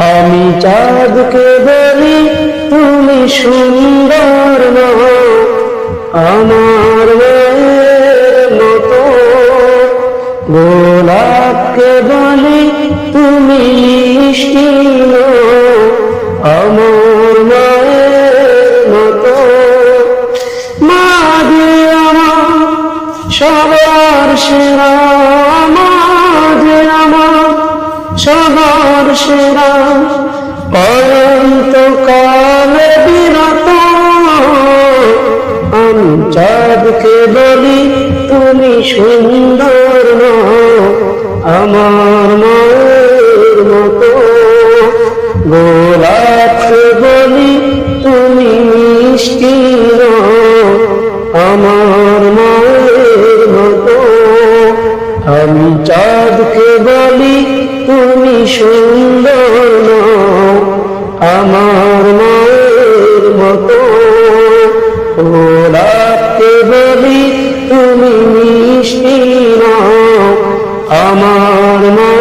আমি চাঁদকে বলি তুমি সুন্দর নও আমার মায়ের মতো, গোলাপকে বলি তুমি মিষ্টি নও আমার মায়ের মতো। মা যে আমার সবার সেরা, মা যে আমার সবার সেরা, অনন্তকালে বিরত। আমি চাঁদকে বলি তুমি সুন্দর নও আমার মায়ের মতো, গোলাপকে বলি তুমি মিষ্টি নও আমার মায়ের মতো। আমি চাঁদকে বলি তুমি সুন্দর নও আমার মায়ের মতো, গোলাপকে বলি তুমি মিষ্টি নও আমার মা।